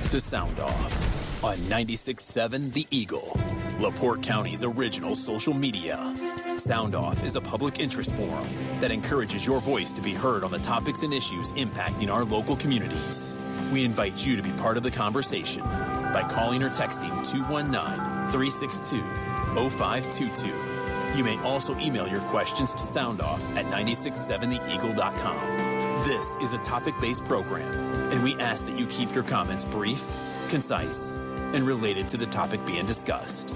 to Sound Off on 96.7 The Eagle, LaPorte County's original social media. Sound Off is a public interest forum that encourages your voice to be heard on the topics and issues impacting our local communities. We invite you to be part of the conversation by calling or texting 219-362-0522. You may also email your questions to soundoff@967theeagle.com. This is a topic-based program, and we ask that you keep your comments brief, concise, and related to the topic being discussed.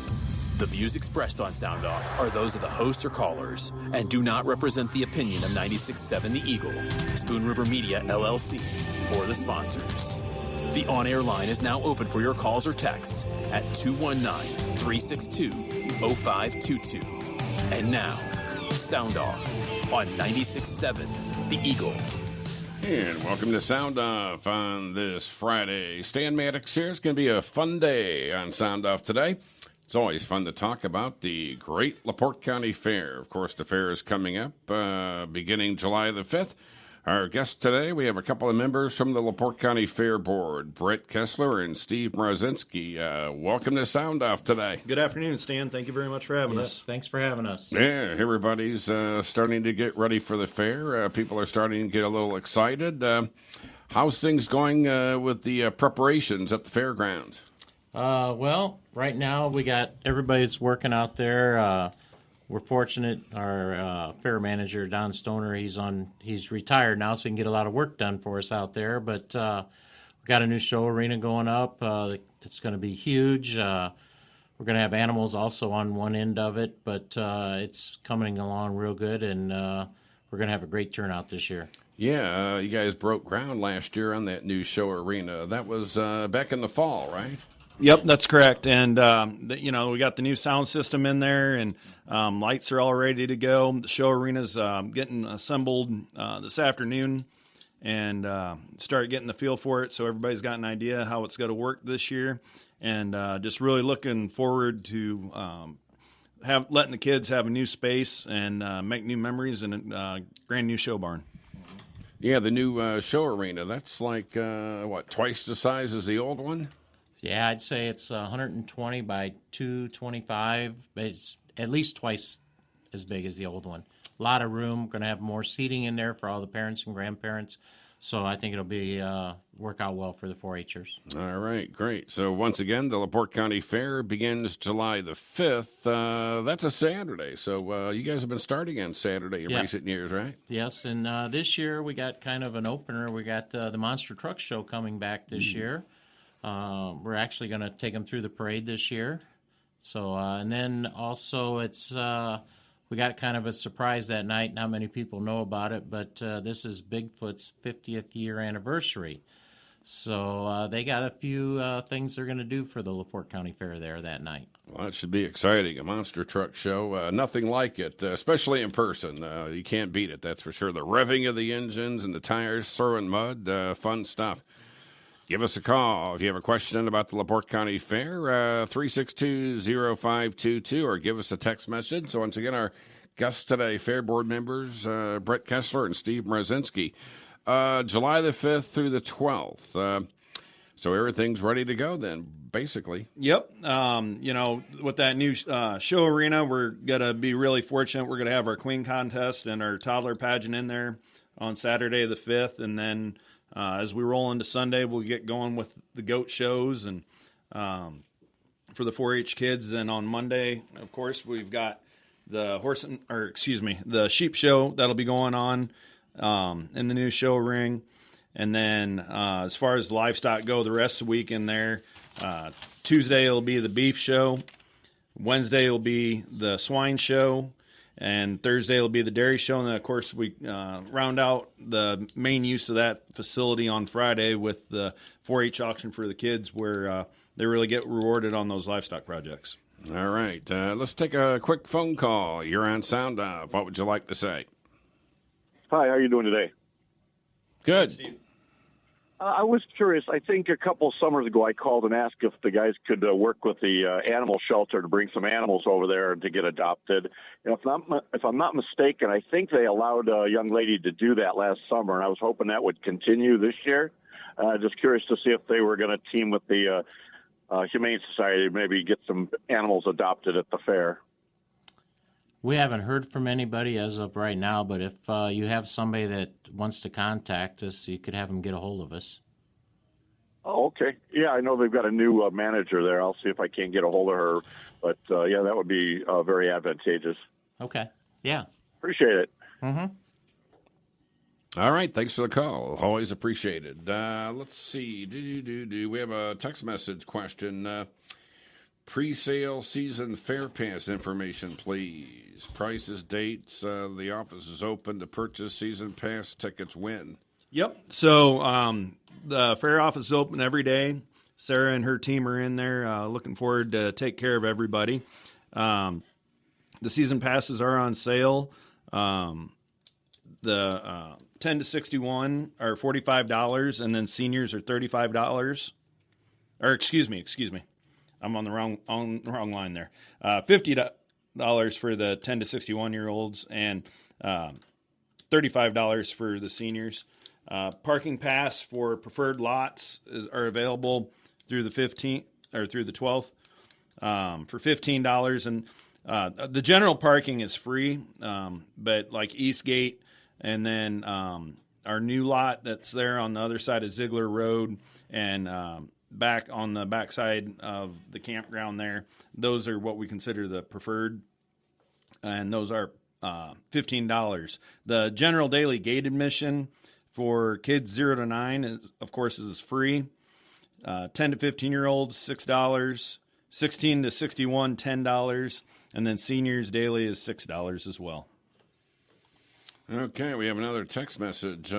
The views expressed on Sound Off are those of the hosts or callers and do not represent the opinion of 96.7 The Eagle, Spoon River Media, LLC, or the sponsors. The on-air line is now open for your calls or texts at 219-362-0522. And now, Sound Off on 96.7 The Eagle. And welcome to Sound Off on this Friday. Stan Maddox here. It's going to be a fun day on Sound Off today. It's always fun to talk about the great LaPorte County Fair. Of course, the fair is coming up beginning July the 5th. Our guests today, we have a couple of members from the LaPorte County Fair Board, Brett Kessler and Steve Mrazinski. Welcome to Sound Off today. Good afternoon, Stan. Thank you very much for having us. Thanks for having us. Yeah, everybody's starting to get ready for the fair. People are starting to get a little excited. How's things going with the preparations at the fairgrounds? Well, right now we got everybody's working out there. We're fortunate. Our fair manager, Don Stoner, he's retired now, so he can get a lot of work done for us out there. But we got a new show arena going up. It's going to be huge. We're going to have animals also on one end of it, but it's coming along real good, and we're going to have a great turnout this year. Yeah, you guys broke ground last year on that new show arena. That was back in the fall, right? Yep, that's correct. And, we got the new sound system in there, and lights are all ready to go. The show arena's getting assembled this afternoon and started getting the feel for it, so everybody's got an idea how it's going to work this year. And just really looking forward to letting the kids have a new space and make new memories in a brand new show barn. Yeah, the new show arena, that's like, twice the size as the old one? Yeah, I'd say it's 120 by 225. It's at least twice as big as the old one. A lot of room. Going to have more seating in there for all the parents and grandparents. So I think it'll be work out well for the 4-Hers. All right, great. So once again, the LaPorte County Fair begins July the 5th. That's a Saturday. So you guys have been starting on Saturday in recent years, right? Yes, and this year we got kind of an opener. We got the Monster Truck Show coming back this year. We're actually going to take them through the parade this year. So, and then also it's we got kind of a surprise that night. Not many people know about it, but this is Bigfoot's 50th year anniversary. So they got a few things they're going to do for the LaPorte County Fair there that night. Well, it should be exciting. A monster truck show. Nothing like it, especially in person. You can't beat it, that's for sure. The revving of the engines and the tires throwing mud, fun stuff. Give us a call if you have a question about the LaPorte County Fair, 362-0522, or give us a text message. So once again, our guests today, Fair Board members, Brett Kessler and Steve Mrazinski. July the 5th through the 12th. So everything's ready to go then, basically. Yep. With that new show arena, we're going to be really fortunate. We're going to have our Queen Contest and our toddler pageant in there on Saturday the 5th, and then as we roll into Sunday, we'll get going with the goat shows and for the 4-H kids. And on Monday, of course, we've got the the sheep show that'll be going on in the new show ring. And then as far as livestock go, the rest of the week in there, Tuesday will be the beef show. Wednesday will be the swine show. And Thursday will be the dairy show. And then, of course, we round out the main use of that facility on Friday with the 4-H auction for the kids where they really get rewarded on those livestock projects. All right. Let's take a quick phone call. You're on Sound Off. What would you like to say? Hi, how are you doing today? Good. I was curious. I think a couple summers ago I called and asked if the guys could work with the animal shelter to bring some animals over there to get adopted. And if I'm not mistaken, I think they allowed a young lady to do that last summer, and I was hoping that would continue this year. Just curious to see if they were going to team with the Humane Society, maybe get some animals adopted at the fair. We haven't heard from anybody as of right now, but if you have somebody that wants to contact us, you could have them get a hold of us. Oh, okay. Yeah, I know they've got a new manager there. I'll see if I can't get a hold of her. But, yeah, that would be very advantageous. Okay. Yeah. Appreciate it. Mm-hmm. All right. Thanks for the call. Always appreciated. Let's see. We have a text message question. Pre-sale season fair pass information, please. Prices, dates. The office is open to purchase season pass tickets when? Yep. So the fair office is open every day. Sarah and her team are in there looking forward to take care of everybody. The season passes are on sale. The 10 to 61 are $45, and then seniors are $35. Or excuse me. I'm on the wrong line there. $50 for the 10 to 61-year-olds and $35 for the seniors. Parking pass for preferred lots are available through the 15th or through the 12th for $15, and the general parking is free. But like Eastgate, and then our new lot that's there on the other side of Ziegler Road, and back on the backside of the campground there, those are what we consider the preferred, and those are $15. The general daily gate admission for kids 0 to 9 is free. 10 to 15-year-olds $6, 16 to 61 $10, and then seniors daily is $6 as well. Okay, we have another text message.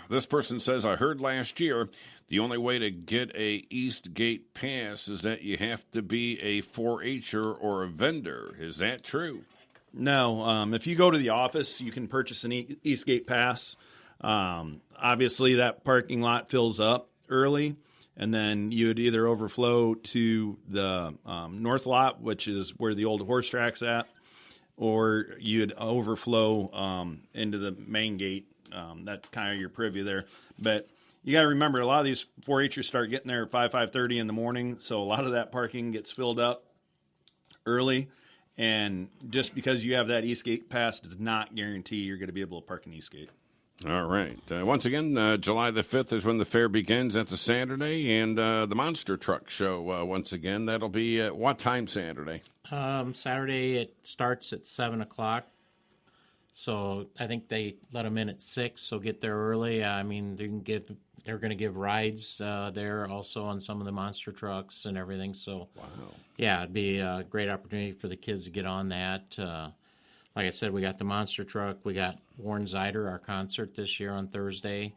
This person says, I heard last year the only way to get a Eastgate pass is that you have to be a 4-H'er or a vendor. Is that true? No. If you go to the office, you can purchase an Eastgate pass. Obviously, that parking lot fills up early, and then you would either overflow to the north lot, which is where the old horse track's at, or you'd overflow into the main gate. That's kind of your privy there. But you got to remember, a lot of these 4-H'ers start getting there at 5:30 in the morning, so a lot of that parking gets filled up early. And just because you have that Eastgate pass does not guarantee you're going to be able to park in Eastgate. All right. Once again, July the 5th is when the fair begins. That's a Saturday. And the Monster Truck Show, once again, that'll be at what time Saturday? Saturday it starts at 7 o'clock. So I think they let them in at 6, so get there early. I mean, they're going to give rides there also on some of the monster trucks and everything. So, wow. Yeah, it'd be a great opportunity for the kids to get on that. Like I said, we got the monster truck. We got Warren Zider, our concert this year on Thursday.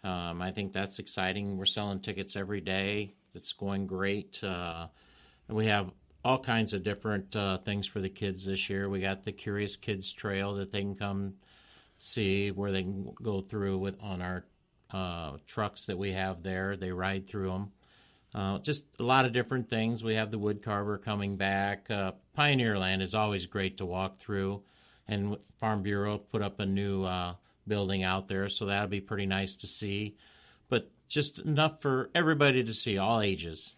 I think that's exciting. We're selling tickets every day. It's going great. And we have all kinds of different things for the kids this year. We got the Curious Kids Trail that they can come see, where they can go through on our trucks that we have there. They ride through them. Just a lot of different things. We have the wood carver coming back. Pioneerland is always great to walk through. And Farm Bureau put up a new building out there, so that'll be pretty nice to see. But just enough for everybody to see, all ages.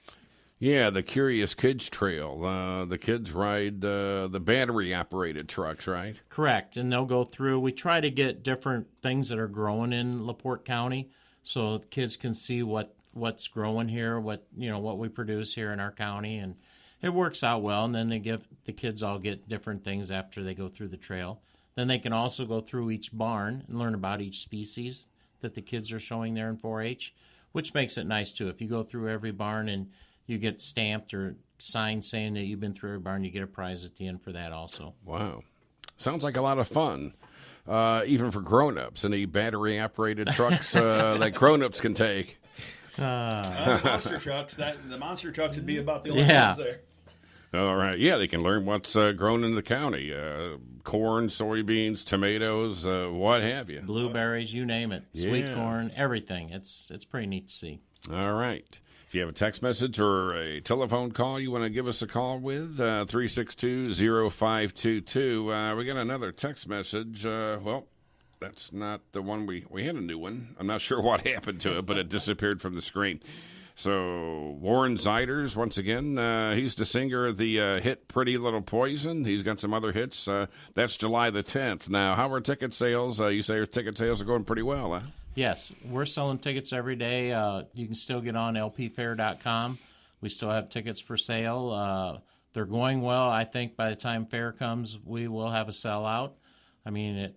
Yeah, the Curious Kids Trail. The kids ride the battery-operated trucks, right? Correct, and they'll go through. We try to get different things that are growing in LaPorte County, so the kids can see what's growing here, what we produce here in our county, and it works out well. And then the kids all get different things after they go through the trail. Then they can also go through each barn and learn about each species that the kids are showing there in 4-H, which makes it nice too. If you go through every barn and you get stamped or signed saying that you've been through every barn, you get a prize at the end for that also. Wow. Sounds like a lot of fun, even for grown-ups. Any battery-operated trucks that grown-ups can take. Monster trucks. The monster trucks would be about the only ones there. All right. Yeah, they can learn what's grown in the county. Corn, soybeans, tomatoes, what have you. Blueberries, you name it. Sweet corn, everything. It's pretty neat to see. All right. If you have a text message or a telephone call you want to give us a call with, 362-0522. We got another text message. that's not the one we had a new one. I'm not sure what happened to it, but it disappeared from the screen. So Warren Ziders, once again, he's the singer of the hit Pretty Little Poison. He's got some other hits. That's July the 10th. Now, how are ticket sales? You say your ticket sales are going pretty well, huh? Yes, we're selling tickets every day. You can still get on lpfair.com. We still have tickets for sale. They're going well. I think by the time fair comes, we will have a sellout. I mean,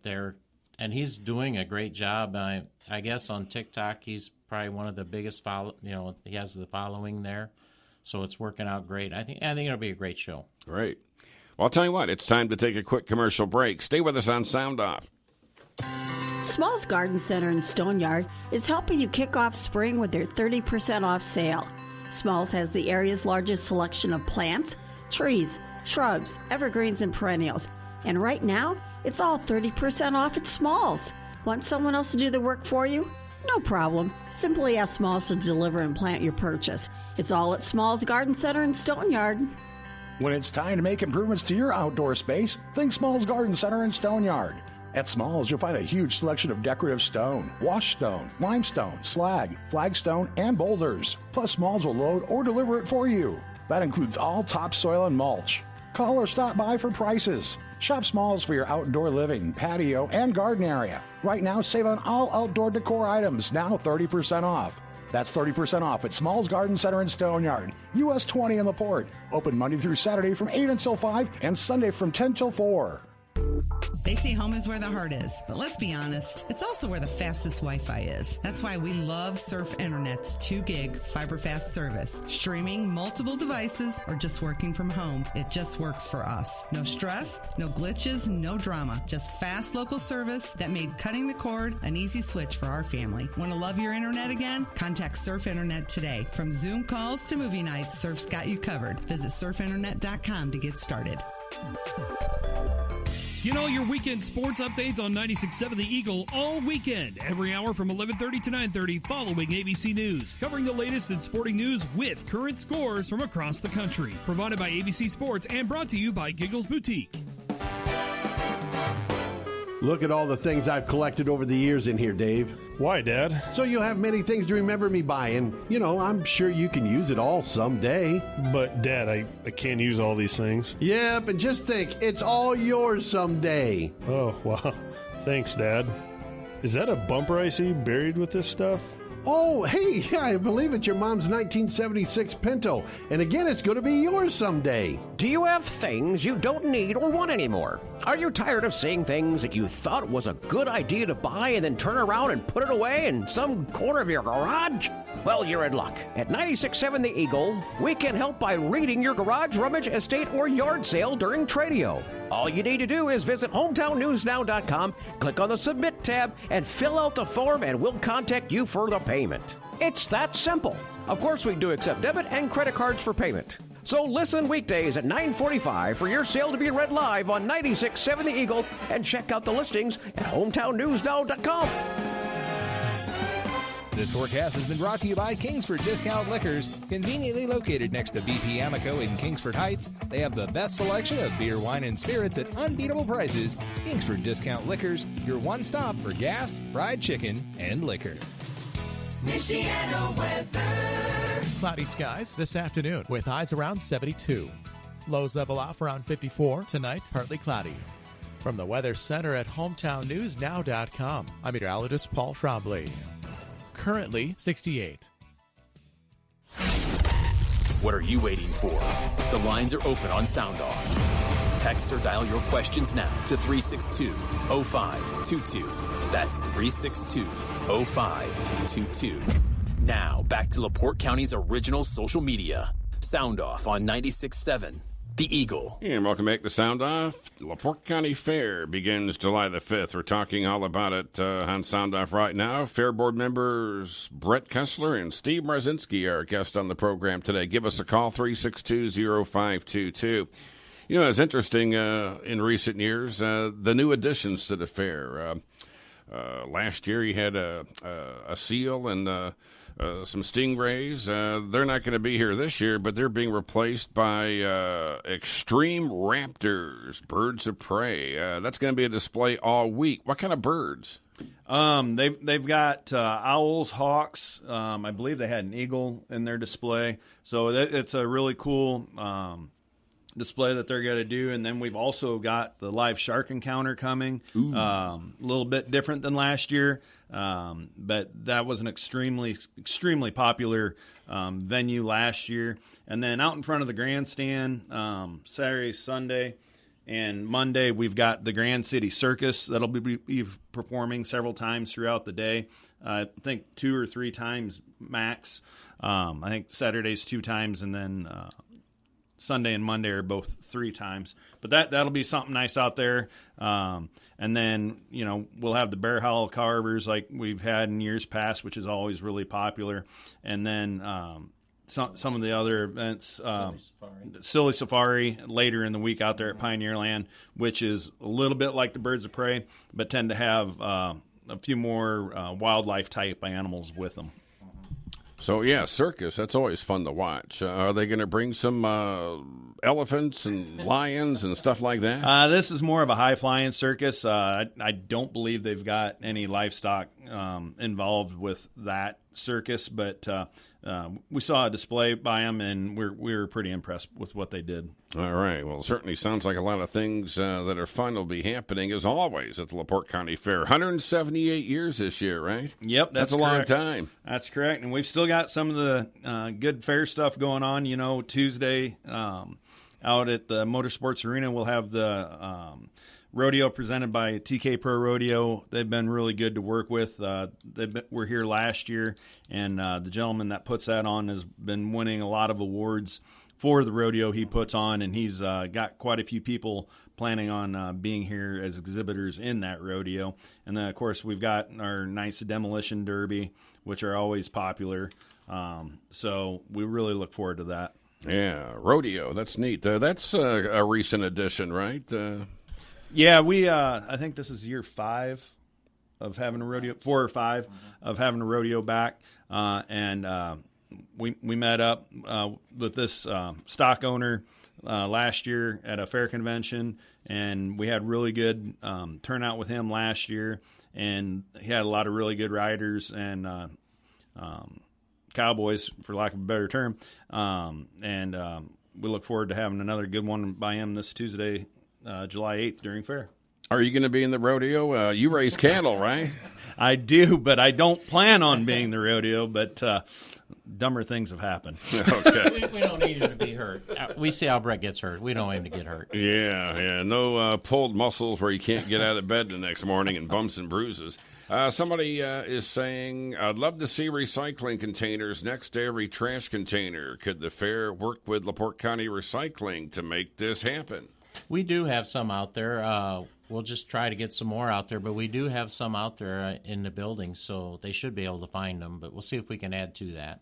and he's doing a great job. I guess on TikTok, he's probably one of the biggest he has the following there, so it's working out great. I think it'll be a great show. Great. Well, I'll tell you what. It's time to take a quick commercial break. Stay with us on Sound Off. Smalls Garden Center in Stoneyard is helping you kick off spring with their 30% off sale. Smalls has the area's largest selection of plants, trees, shrubs, evergreens, and perennials. And right now, it's all 30% off at Smalls. Want someone else to do the work for you? No problem. Simply ask Smalls to deliver and plant your purchase. It's all at Smalls Garden Center in Stoneyard. When it's time to make improvements to your outdoor space, think Smalls Garden Center in Stoneyard. At Smalls, you'll find a huge selection of decorative stone, wash stone, limestone, slag, flagstone, and boulders. Plus, Smalls will load or deliver it for you. That includes all topsoil and mulch. Call or stop by for prices. Shop Smalls for your outdoor living, patio, and garden area. Right now, save on all outdoor decor items, now 30% off. That's 30% off at Smalls Garden Center in Stoneyard, US 20 in the Port. Open Monday through Saturday from 8 until 5 and Sunday from 10 till 4. They say home is where the heart is, but let's be honest, it's also where the fastest Wi-Fi is. That's why we love Surf Internet's 2 gig fiber fast service. Streaming multiple devices or just working from home, it just works for us. No stress, no glitches, no drama. Just fast local service that made cutting the cord an easy switch for our family. Want to love your internet again? Contact Surf Internet today. From Zoom calls to movie nights, Surf's got you covered. Visit surfinternet.com to get started. Get all your weekend sports updates on 96.7 The Eagle all weekend, every hour from 11:30 to 9:30 following ABC News, covering the latest in sporting news with current scores from across the country. Provided by ABC Sports and brought to you by Giggles Boutique. Look at all the things I've collected over the years in here, Dave. Why, Dad? So you'll have many things to remember me by, and, I'm sure you can use it all someday. But, Dad, I can't use all these things. Yep, and just think, it's all yours someday. Oh, wow. Thanks, Dad. Is that a bumper I see buried with this stuff? Oh, hey, yeah, I believe it's your mom's 1976 Pinto, and again, it's going to be yours someday. Do you have things you don't need or want anymore? Are you tired of seeing things that you thought was a good idea to buy and then turn around and put it away in some corner of your garage? Well, you're in luck. At 96.7 The Eagle, we can help by reading your garage, rummage, estate, or yard sale during Tradio. All you need to do is visit hometownnewsnow.com, click on the Submit tab, and fill out the form, and we'll contact you for the payment. It's that simple. Of course, we do accept debit and credit cards for payment. So listen weekdays at 9:45 for your sale to be read live on 96.7 The Eagle, and check out the listings at hometownnewsnow.com. This forecast has been brought to you by Kingsford Discount Liquors, conveniently located next to BP Amico in Kingsford Heights. They have the best selection of beer, wine, and spirits at unbeatable prices. Kingsford Discount Liquors, your one stop for gas, fried chicken, and liquor. Michiana weather. Cloudy skies this afternoon with highs around 72. Lows level off around 54. Tonight, partly cloudy. From the Weather Center at hometownnewsnow.com, I'm meteorologist Paul Trombley. Currently 68. What are you waiting for? The lines are open on Sound Off. Text or dial your questions now to 362-0522. That's 362-0522. Now, back to LaPorte County's original social media. Sound Off on 96.7 The Eagle. And welcome back to Sound Off. LaPorte County Fair begins July the 5th. We're talking all about it on Sound Off right now. Fair Board members Brett Kessler and Steve Marzinski are our guests on the program today. Give us a call, 362-0522. It's interesting in recent years, the new additions to the fair. Last year you had a seal and some stingrays. They're not going to be here this year, but they're being replaced by extreme raptors, birds of prey. That's going to be a display all week. What kind of birds? They've got owls, hawks. I believe they had an eagle in their display. So it's a really cool display that they're going to do. And then we've also got the live shark encounter coming. A little bit different than last year, but that was an extremely popular venue last year. And then out in front of the grandstand, Saturday, Sunday, and Monday, we've got the Grand City Circus that'll be performing several times throughout the day. I think 2 or 3 times max. I think Saturday's 2 times, and then Sunday and Monday are both 3 times. But that'll be something nice out there. And then, we'll have the Bear Hollow Carvers like we've had in years past, which is always really popular. And then some of the other events, Silly Safari later in the week out there at Pioneer Land, which is a little bit like the Birds of Prey, but tend to have a few more wildlife type animals with them. So, yeah, circus, that's always fun to watch. Are they going to bring some elephants and lions and stuff like that? This is more of a high-flying circus. I don't believe they've got any livestock involved with that circus, but we saw a display by them, and we were pretty impressed with what they did. All right. Well, it certainly sounds like a lot of things that are fun will be happening, as always, at the LaPorte County Fair. 178 years this year, right? Yep, that's a correct. long time. That's correct, and we've still got some of the good fair stuff going on. Tuesday out at the Motorsports Arena, we'll have the rodeo presented by TK Pro Rodeo. They've been really good to work with. Were here last year, and the gentleman that puts that on has been winning a lot of awards for the rodeo he puts on, and he's got quite a few people planning on being here as exhibitors in that rodeo. And then, of course, we've got our Knights of Demolition Derby, which are always popular. So we really look forward to that. Yeah, rodeo. That's neat. That's a recent addition, right? Yeah, we. I think this is year 5 of having a rodeo, 4 or 5 of having a rodeo back, and we met up with this stock owner last year at a fair convention, and we had really good turnout with him last year, and he had a lot of really good riders and cowboys, for lack of a better term, and we look forward to having another good one by him this Tuesday, July 8th during fair. Are you going to be in the rodeo? You raise cattle, right? I do, but I don't plan on being the rodeo, but dumber things have happened. Okay. We don't need him to be hurt. We see how Brett gets hurt. We don't want him to get hurt. Yeah. No pulled muscles where you can't get out of bed the next morning and bumps and bruises. Somebody is saying, I'd love to see recycling containers next to every trash container. Could the fair work with LaPorte County Recycling to make this happen? We do have some out there. We'll just try to get some more out there, but we do have some out there in the building, so they should be able to find them, but we'll see if we can add to that.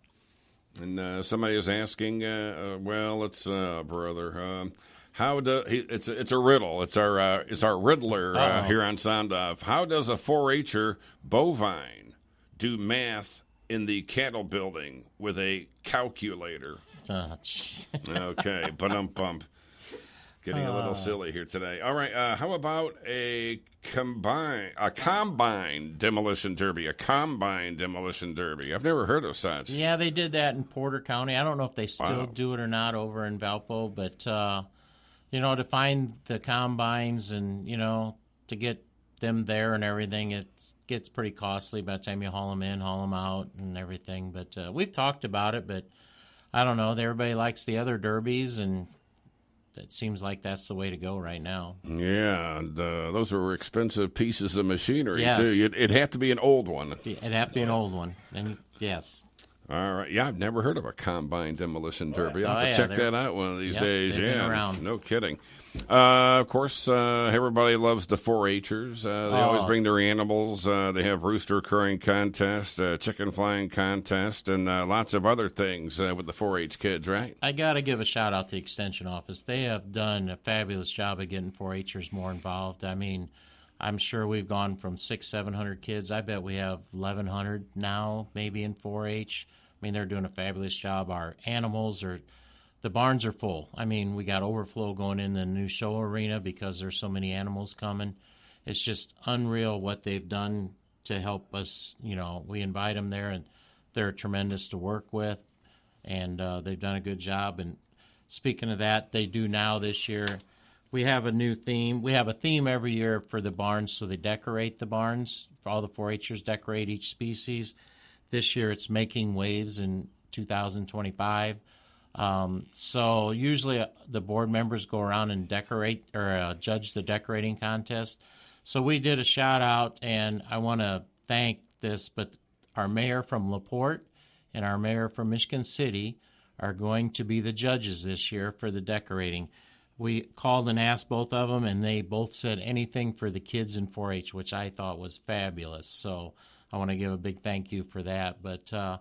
And somebody is asking, brother, how do it's a riddle. It's our riddler here on Sound Off. How does a 4-H'er bovine do math in the cattle building with a calculator? Okay, bump. Getting a little silly here today. All right, how about a combine demolition derby? A combine demolition derby. I've never heard of such. Yeah, they did that in Porter County. I don't know if they still do it or not over in Valpo, but to find the combines and to get them there and everything, it gets pretty costly by the time you haul them in, haul them out, and everything. But we've talked about it, but I don't know. Everybody likes the other derbies, and it seems like that's the way to go right now. Yeah, and those are expensive pieces of machinery, yes. too. It'd have to be an old one. It'd have to be an old one, and yes. All right. Yeah, I've never heard of a combine demolition derby. I'll have to check that out one of these days. They've been around. No kidding. Of course, everybody loves the 4-H'ers. They always bring their animals. They have rooster crowing contest, chicken flying contest, and lots of other things with the 4-H kids, right? I got to give a shout-out to the Extension Office. They have done a fabulous job of getting 4-H'ers more involved. I mean, I'm sure we've gone from 600-700 kids. I bet we have 1,100 now, maybe in 4-H. I mean, they're doing a fabulous job. Our animals are, the barns are full. I mean, we got overflow going in the new show arena because there's so many animals coming. It's just unreal what they've done to help us. You know, we invite them there, and they're tremendous to work with, and they've done a good job. And speaking of that, they do now this year. We have a new theme. We have a theme every year for the barns, so they decorate the barns. All the 4-Hers decorate each species. This year it's Making Waves in 2025. So usually the board members go around and decorate or judge the decorating contest. So we did a shout out, and I want to thank but our mayor from LaPorte and our mayor from Michigan City are going to be the judges this year for the decorating. We called and asked both of them, and they both said anything for the kids in 4-H, which I thought was fabulous. So I want to give a big thank you for that. But the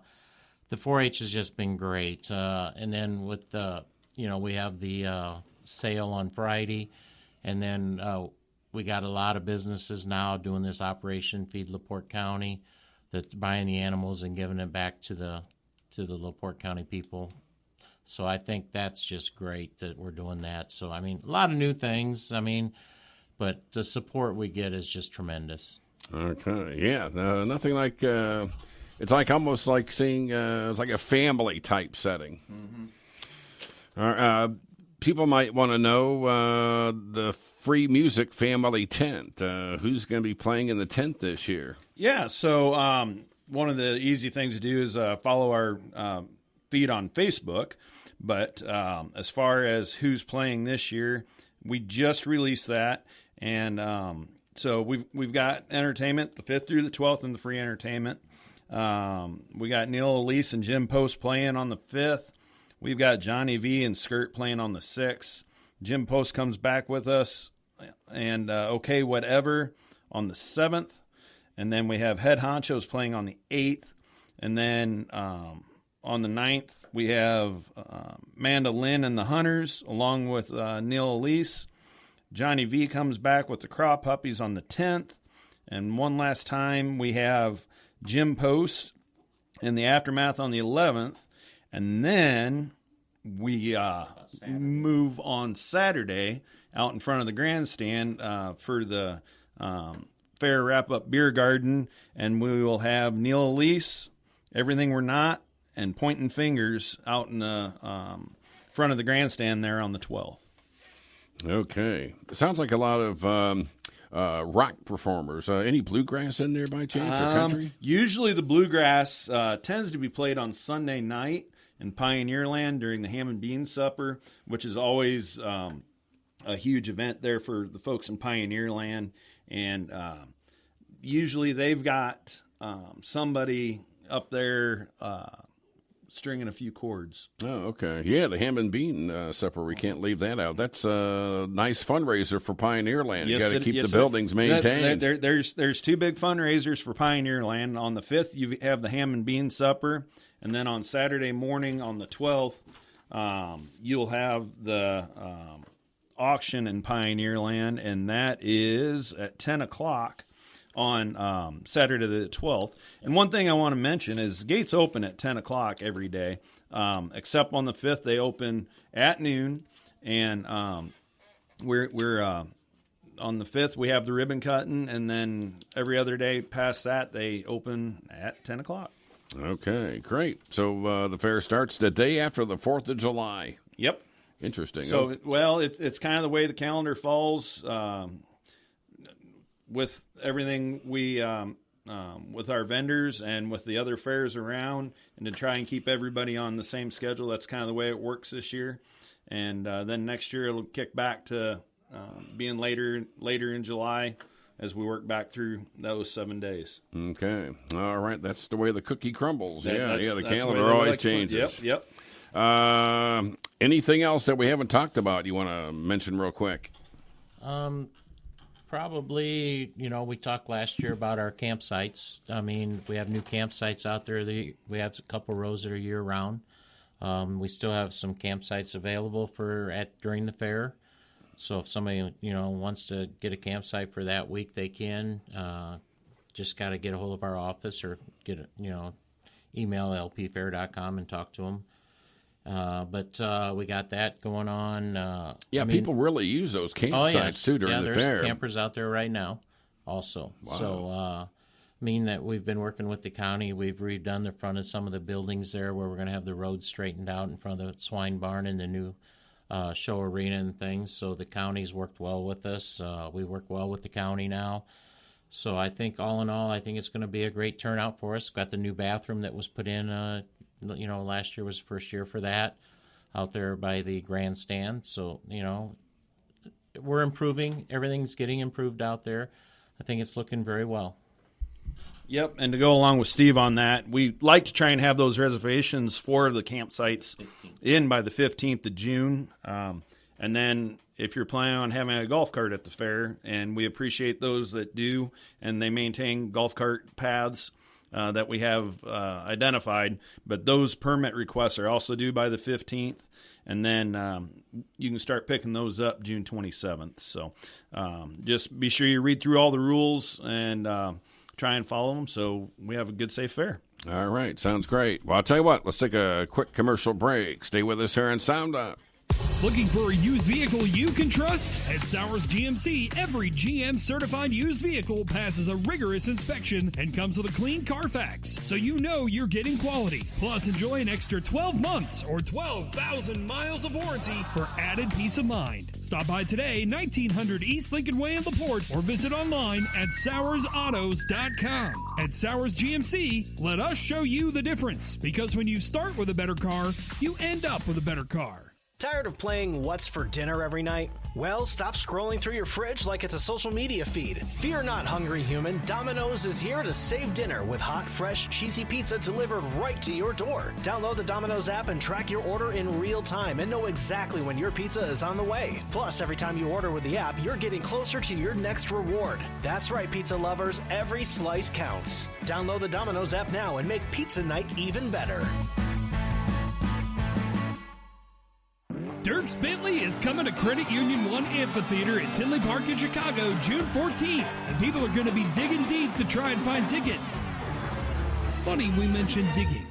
4-H has just been great. And then with we have the sale on Friday, and then we got a lot of businesses now doing this Operation Feed LaPorte County, that's buying the animals and giving it back to the LaPorte County people. So I think that's just great that we're doing that. So, I mean, a lot of new things, but the support we get is just tremendous. Okay, yeah, nothing like, it's like almost like seeing, it's like a family-type setting. Mm-hmm. People might want to know the free music family tent. Who's going to be playing in the tent this year? Yeah, so one of the easy things to do is follow our feed on Facebook. But as far as who's playing this year, we just released that, and so we've got entertainment the 5th through the 12th in the free entertainment. We got Neil Elise and Jim Post playing on the 5th. We've got Johnny V and Skirt playing on the 6th. Jim Post comes back with us, and Okay Whatever on the 7th, and then we have Head Honchos playing on the 8th, and then on the 9th, we have Amanda Lynn and the Hunters, along with Neil Elise. Johnny V comes back with the Craw Puppies on the 10th. And one last time, we have Jim Post in the Aftermath on the 11th. And then we move on Saturday out in front of the grandstand for the Fair Wrap-Up Beer Garden. And we will have Neil Elise, Everything We're Not, and Pointing Fingers out in the front of the grandstand there on the 12th. Okay. Sounds like a lot of rock performers. Any bluegrass in there by chance or country? Usually the bluegrass tends to be played on Sunday night in Pioneer Land during the Ham and Bean Supper, which is always a huge event there for the folks in Pioneer Land. And usually they've got somebody up there stringing a few chords. Oh, okay. Yeah, the Ham and Bean Supper, we can't leave that out. That's a nice fundraiser for Pioneer Land. Yes, you got to keep the buildings maintained. There's two big fundraisers for Pioneer Land. On the 5th, you have the Ham and Bean Supper, and then on Saturday morning on the 12th, you'll have the auction in Pioneer Land, and that is at 10 o'clock. On Saturday the 12th. And one thing I want to mention is gates open at 10 o'clock every day, except on the 5th they open at noon. And we're on the 5th we have the ribbon cutting, and then every other day past that they open at 10 o'clock. Okay, great. So the fair starts the day after the 4th of July. Yep. Interesting. So, well, it's kind of the way the calendar falls. With everything we, with our vendors and with the other fairs around, and to try and keep everybody on the same schedule, that's kind of the way it works this year. And then next year it'll kick back to being later in July as we work back through those 7 days. Okay. All right. That's the way the cookie crumbles. The That's calendar always changes. Yep. Anything else that we haven't talked about you want to mention real quick? Probably, we talked last year about our campsites. I mean, we have new campsites out there. We have a couple rows that are year-round. We still have some campsites available during the fair. So if somebody, wants to get a campsite for that week, they can. Just got to get a hold of our office or email lpfair.com and talk to them. But we got that going on. People really use those campsites, too, during the fair. There's campers out there right now also. Wow. So, that we've been working with the county. We've redone the front of some of the buildings there where we're going to have the roads straightened out in front of the swine barn and the new show arena and things. So the county's worked well with us. We work well with the county now. So I think all in all, I think it's going to be a great turnout for us. Got the new bathroom that was put in, last year was the first year for that out there by the grandstand. So, we're improving. Everything's getting improved out there. I think it's looking very well. Yep, and to go along with Steve on that, we like to try and have those reservations for the campsites in by the 15th of June. And then if you're planning on having a golf cart at the fair, and we appreciate those that do, and they maintain golf cart paths that we have identified, but those permit requests are also due by the 15th. And then you can start picking those up June 27th. So just be sure you read through all the rules and try and follow them so we have a good, safe fair. All right. Sounds great. Well, I'll tell you what. Let's take a quick commercial break. Stay with us here on Sound Off. Looking for a used vehicle you can trust? At Sowers GMC, every GM-certified used vehicle passes a rigorous inspection and comes with a clean Carfax, so you know you're getting quality. Plus, enjoy an extra 12 months or 12,000 miles of warranty for added peace of mind. Stop by today, 1900 East Lincoln Way in LaPorte, or visit online at SowersAutos.com. At Sowers GMC, let us show you the difference, because when you start with a better car, you end up with a better car. Tired of playing What's for Dinner every night? Well, stop scrolling through your fridge like it's a social media feed. Fear not, hungry human. Domino's is here to save dinner with hot, fresh, cheesy pizza delivered right to your door. Download the Domino's app and track your order in real time and know exactly when your pizza is on the way. Plus, every time you order with the app, you're getting closer to your next reward. That's right, pizza lovers. Every slice counts. Download the Domino's app now and make pizza night even better. Dierks Bentley is coming to Credit Union 1 Amphitheater at Tinley Park in Chicago June 14th, and people are going to be digging deep to try and find tickets. Funny we mentioned digging.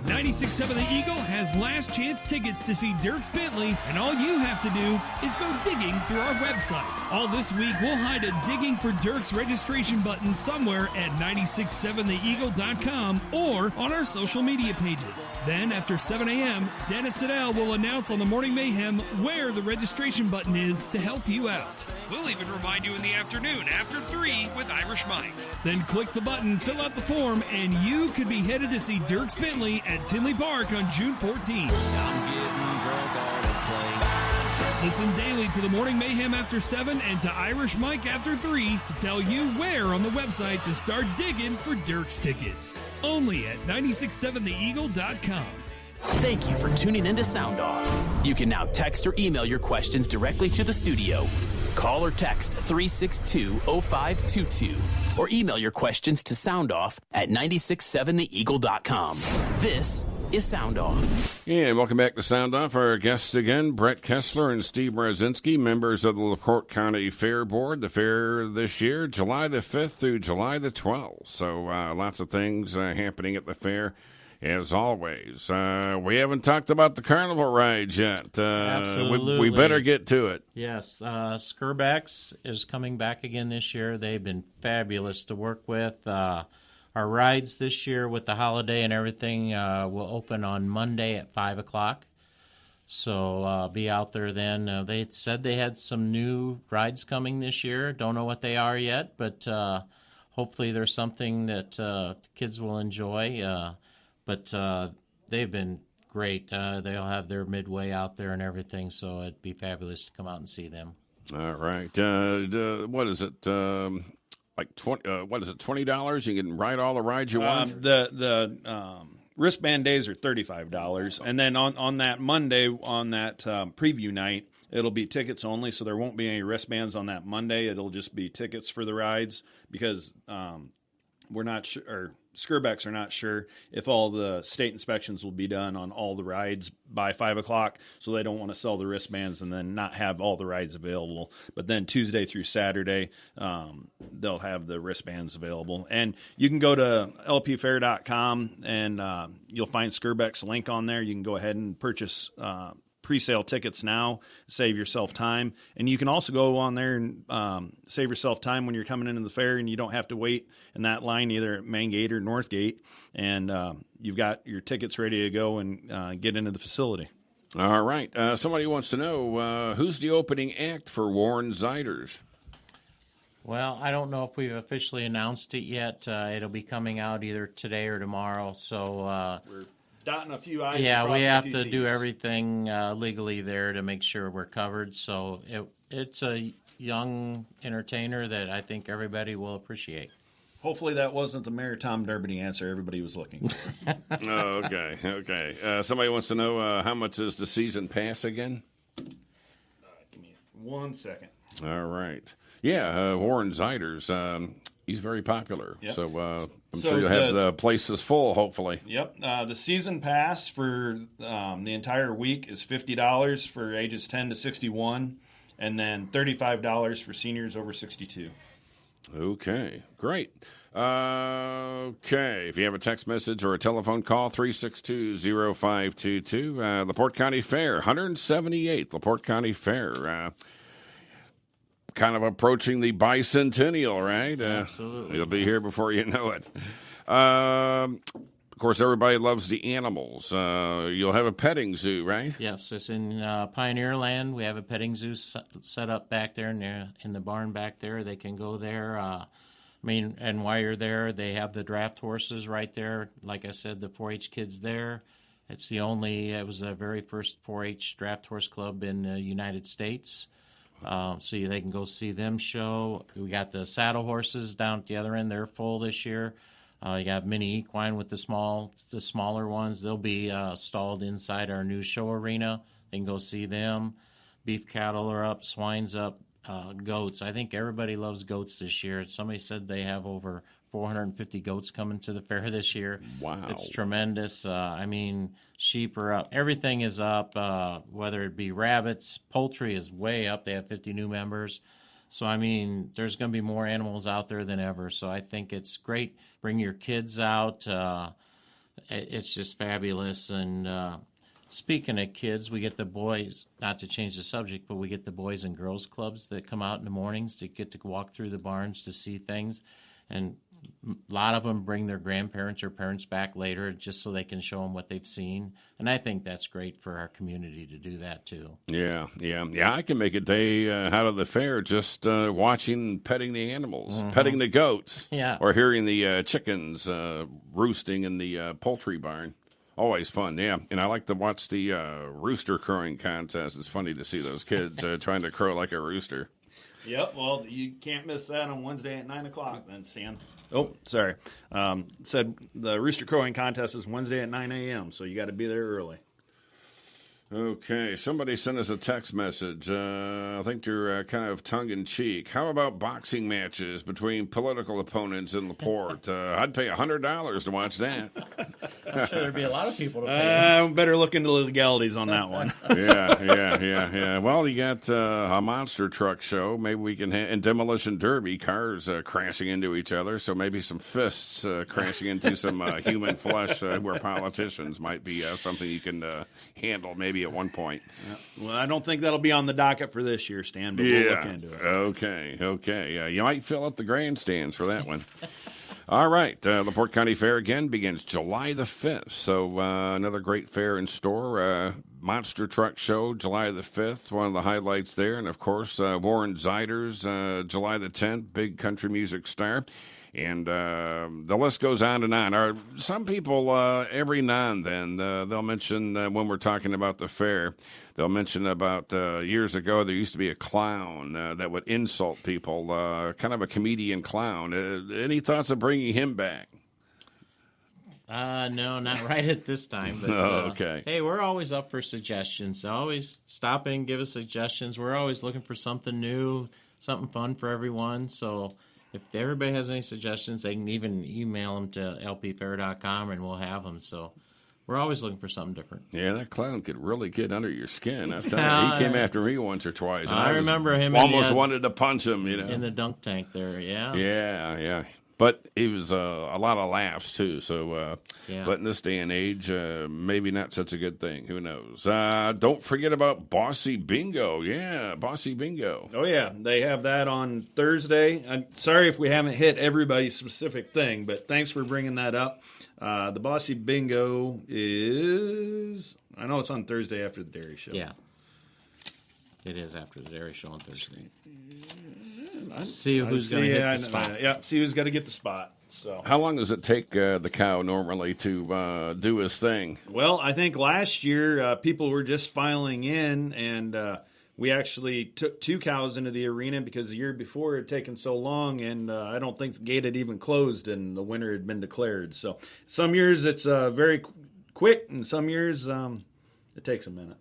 96.7 The Eagle has last chance tickets to see Dierks Bentley, and all you have to do is go digging through our website. All this week, we'll hide a Digging for Dierks registration button somewhere at 967theeagle.com or on our social media pages. Then, after 7 a.m., Dennis Siddell will announce on the Morning Mayhem where the registration button is to help you out. We'll even remind you in the afternoon after 3 with Irish Mike. Then click the button, fill out the form, and you could be headed to see Dierks Bentley at Tinley Park on June 14th. Listen daily to the Morning Mayhem after 7 and to Irish Mike after 3 to tell you where on the website to start digging for Dierks tickets. Only at 967theeagle.com. Thank you for tuning in to Sound Off. You can now text or email your questions directly to the studio. Call or text 362-0522 or email your questions to soundoff@967theeagle.com. This is Sound Off. And welcome back to Sound Off. Our guests again, Brett Kessler and Steve Brzezinski, members of the LaPorte County Fair Board. The fair this year, July the 5th through July the 12th. So lots of things happening at the fair. As always, we haven't talked about the carnival rides yet. Absolutely. We better get to it. Yes, Skirbex is coming back again this year. They've been fabulous to work with. Our rides this year with the holiday and everything will open on Monday at 5 o'clock. So be out there then. They said they had some new rides coming this year. Don't know what they are yet, but hopefully there's something that kids will enjoy. But they've been great. They'll have their midway out there and everything, so it'd be fabulous to come out and see them. All right. What is it? Like $20? You can ride all the rides you want. The wristband days are $35, and then on that Monday, on that preview night, it'll be tickets only. So there won't be any wristbands on that Monday. It'll just be tickets for the rides because. we're not sure, or Skirbeck's are not sure if all the state inspections will be done on all the rides by 5 o'clock, so they don't want to sell the wristbands and then not have all the rides available. But then Tuesday through Saturday, they'll have the wristbands available. And you can go to lpfair.com and you'll find Skirbeck's link on there. You can go ahead and purchase pre-sale tickets now, save yourself time. And you can also go on there and save yourself time when you're coming into the fair, and you don't have to wait in that line either at Main Gate or North Gate. And you've got your tickets ready to go and get into the facility. All right. Somebody wants to know, who's the opening act for Warren Ziders? Well, I don't know if we've officially announced it yet. It'll be coming out either today or tomorrow. So we're dotting a few I's. Yeah, we have to T's. do everything legally there to make sure we're covered. So it's a young entertainer that I think everybody will appreciate. Hopefully that wasn't the Mayor Tom Derby answer everybody was looking for. Oh, okay. Somebody wants to know how much is the season pass again? Give me 1 second. All right. Yeah, Warren Ziders, he's very popular. Yep. So I'm sure you'll have the places full, hopefully. Yep. The season pass for the entire week is $50 for ages 10 to 61, and then $35 for seniors over 62. Okay, great. Okay, if you have a text message or a telephone call, 362-0522. LaPorte County Fair, 178th LaPorte County Fair. Kind of approaching the bicentennial, right? Absolutely. You'll be here before you know it. Of course, everybody loves the animals. You'll have a petting zoo, right? Yes, it's in Pioneer Land. We have a petting zoo set up back there in the barn back there. They can go there. And while you're there, they have the draft horses right there. Like I said, the 4-H kids there. It was the very first 4-H draft horse club in the United States. So they can go see them show. We got the saddle horses down at the other end. They're full this year. You got mini equine with the smaller ones. They'll be stalled inside our new show arena. They can go see them. Beef cattle are up, swine's up, goats. I think everybody loves goats this year. Somebody said they have over 450 goats coming to the fair this year. Wow. It's tremendous. Sheep are up. Everything is up, whether it be rabbits. Poultry is way up. They have 50 new members. So, there's going to be more animals out there than ever. So I think it's great. Bring your kids out. It's just fabulous. And speaking of kids, we get the boys, not to change the subject, but we get the boys and girls clubs that come out in the mornings to get to walk through the barns to see things. And a lot of them bring their grandparents or parents back later just so they can show them what they've seen. And I think that's great for our community to do that, too. Yeah. I can make a day out of the fair just watching, petting the animals, petting the goats, or hearing the chickens roosting in the poultry barn. Always fun, yeah. And I like to watch the rooster crowing contest. It's funny to see those kids trying to crow like a rooster. Yep, well, you can't miss that on Wednesday at 9 o'clock then, Stan. Oh, sorry. Said the rooster crowing contest is Wednesday at 9 a.m., so you got to be there early. Okay, somebody sent us a text message. I think they're kind of tongue-in-cheek. How about boxing matches between political opponents in LaPorte? I'd pay $100 to watch that. I'm sure there'd be a lot of people to pay. Better look into the legalities on that one. Yeah. Well, you got a monster truck show. Maybe we can and demolition derby, cars crashing into each other. So maybe some fists crashing into some human flesh where politicians might be something you can handle maybe at one point. Yeah. Well, I don't think that'll be on the docket for this year, Stan, but we'll look into it. Okay. You might fill up the grandstands for that one. All right. LaPorte County Fair again begins July the 5th. So another great fair in store. Monster Truck Show, July the 5th, one of the highlights there. And, of course, Warren Ziders, July the 10th, big country music star. And the list goes on and on. Some people, every now and then, they'll mention when we're talking about the fair, they'll mention about years ago there used to be a clown that would insult people, kind of a comedian clown. Any thoughts of bringing him back? No, not right at this time. But, okay. Hey, we're always up for suggestions. Always stop in, give us suggestions. We're always looking for something new, something fun for everyone. So if everybody has any suggestions, they can even email them to lpfair.com, and we'll have them. So we're always looking for something different. Yeah, that clown could really get under your skin. I'm telling you, he came after me once or twice. And I remember him. Almost wanted to punch him, in the dunk tank there. Yeah. Yeah. But he was a lot of laughs, too. So, But in this day and age, maybe not such a good thing. Who knows? Don't forget about Bossy Bingo. Yeah, Bossy Bingo. Oh, yeah. They have that on Thursday. I'm sorry if we haven't hit everybody's specific thing, but thanks for bringing that up. The Bossy Bingo is, I know it's on Thursday after the Dairy Show. Yeah. It is after the Dairy Show on Thursday. See who's going to hit the spot. See who's got to get the spot. So, how long does it take the cow normally to do his thing? Well, I think last year people were just filing in, and we actually took 2 cows into the arena because the year before it had taken so long, and I don't think the gate had even closed and the winner had been declared. So some years it's very quick, and some years it takes a minute.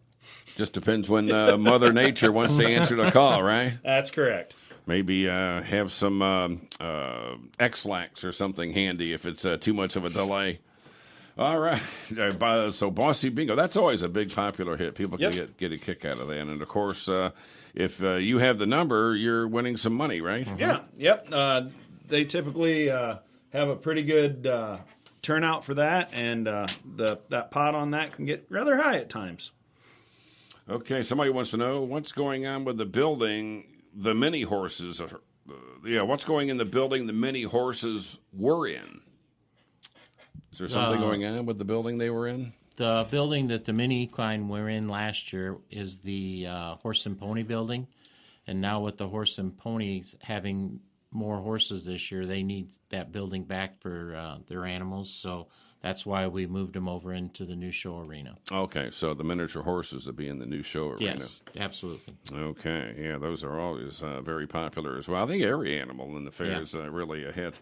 Just depends when Mother Nature wants to answer the call, right? That's correct. Maybe have some X-Lax or something handy if it's too much of a delay. All right. So Bossy Bingo, that's always a big popular hit. People can get a kick out of that. And, of course, if you have the number, you're winning some money, right? Yeah. Yep. They typically have a pretty good turnout for that, and that pot on that can get rather high at times. Okay. Somebody wants to know what's going on with the building. The mini horses, what's going in the building the mini horses were in? Is there something going on with the building they were in? The building that the mini equine were in last year is the horse and pony building. And now with the horse and ponies having more horses this year, they need that building back for their animals. So that's why we moved them over into the new show arena. Okay, so the miniature horses will be in the new show arena. Yes, absolutely. Okay, yeah, those are always very popular as well. I think every animal in the fair is really a hit.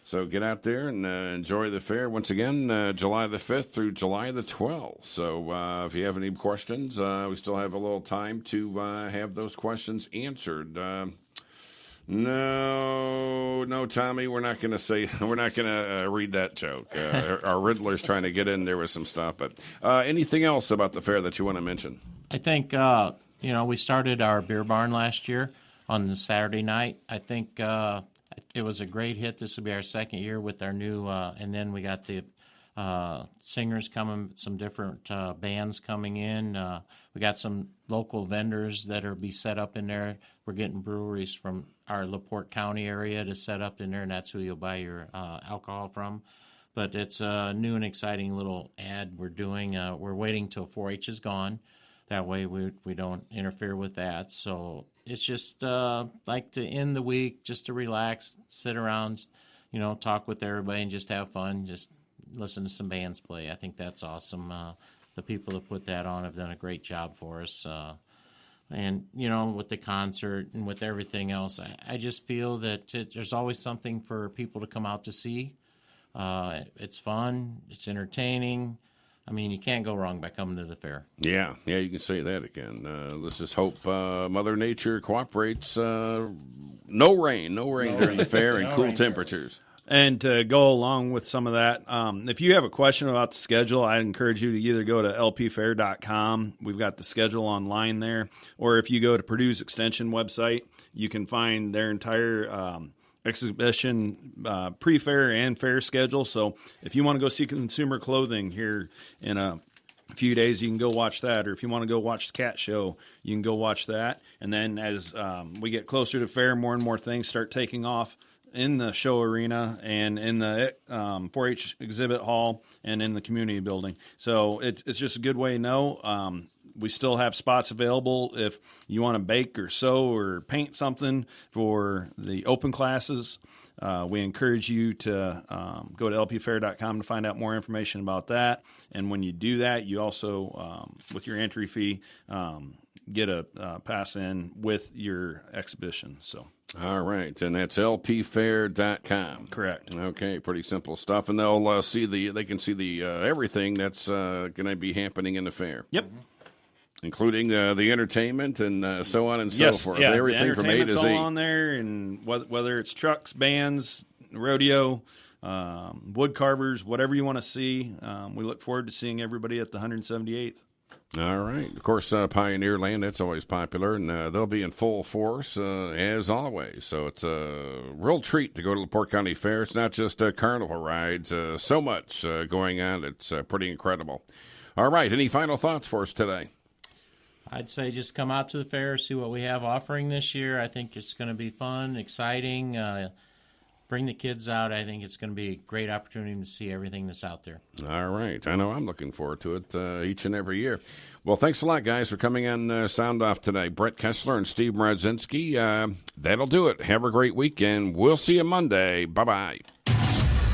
So get out there and enjoy the fair. Once again, July the 5th through July the 12th. So if you have any questions, we still have a little time to have those questions answered. No, Tommy, we're not going to read that joke. Our Riddler's trying to get in there with some stuff. But anything else about the fair that you want to mention? I think, we started our beer barn last year on the Saturday night. I think it was a great hit. This will be our second year with our new, and then we got the singers coming, some different bands coming in. We got some local vendors that are be set up in there. We're getting breweries from our LaPorte County area to set up in there, and that's who you'll buy your alcohol from. But it's a new and exciting little ad we're doing. We're waiting till 4-H is gone. That way we don't interfere with that. So it's just like to end the week, just to relax, sit around, talk with everybody and just have fun, just listen to some bands play. I think that's awesome. The people that put that on have done a great job for us. And, with the concert and with everything else, I just feel that there's always something for people to come out to see. It's fun. It's entertaining. I mean, you can't go wrong by coming to the fair. Yeah, you can say that again. Let's just hope Mother Nature cooperates. No rain during the fair and cool temperatures. And to go along with some of that, if you have a question about the schedule, I encourage you to either go to lpfair.com. We've got the schedule online there. Or if you go to Purdue's Extension website, you can find their entire exhibition pre-fair and fair schedule. So if you want to go see consumer clothing here in a few days, you can go watch that. Or if you want to go watch the cat show, you can go watch that. And then as we get closer to fair, more and more things start taking off in the show arena and in the 4-H exhibit hall and in the community building. So it's just a good way to know. We still have spots available if you want to bake or sew or paint something for the open classes. We encourage you to go to lpfair.com to find out more information about that. And when you do that, you also, with your entry fee, get a pass in with your exhibition. So. All right, and that's lpfair.com. Correct. Okay, pretty simple stuff, and they'll they can see the everything that's going to be happening in the fair. Yep. including the entertainment and so on and so forth. Yeah, everything the from A to entertainment's Z. all on there, and whether it's trucks, bands, rodeo, wood carvers, whatever you want to see, we look forward to seeing everybody at the 178th. All right. Of course, Pioneer Land, that's always popular, and they'll be in full force as always. So it's a real treat to go to LaPorte County Fair. It's not just carnival rides, so much going on. It's pretty incredible. All right. Any final thoughts for us today? I'd say just come out to the fair, see what we have offering this year. I think it's going to be fun, exciting. Bring the kids out. I think it's going to be a great opportunity to see everything that's out there. All right. I know I'm looking forward to it each and every year. Well, thanks a lot, guys, for coming on Sound Off today. Brett Kessler and Steve Mrodzinski. That'll do it. Have a great weekend. We'll see you Monday. Bye-bye.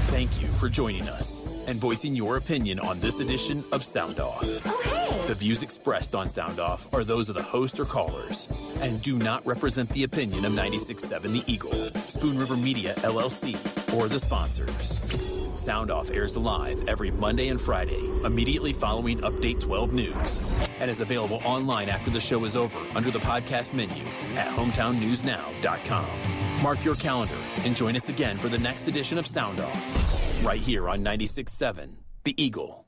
Thank you for joining us and voicing your opinion on this edition of Sound Off. The views expressed on Sound Off are those of the host or callers and do not represent the opinion of 96.7 The Eagle, Spoon River Media, LLC, or the sponsors. Sound Off airs live every Monday and Friday, immediately following Update 12 News, and is available online after the show is over under the podcast menu at hometownnewsnow.com. Mark your calendar and join us again for the next edition of Sound Off, right here on 96.7 The Eagle.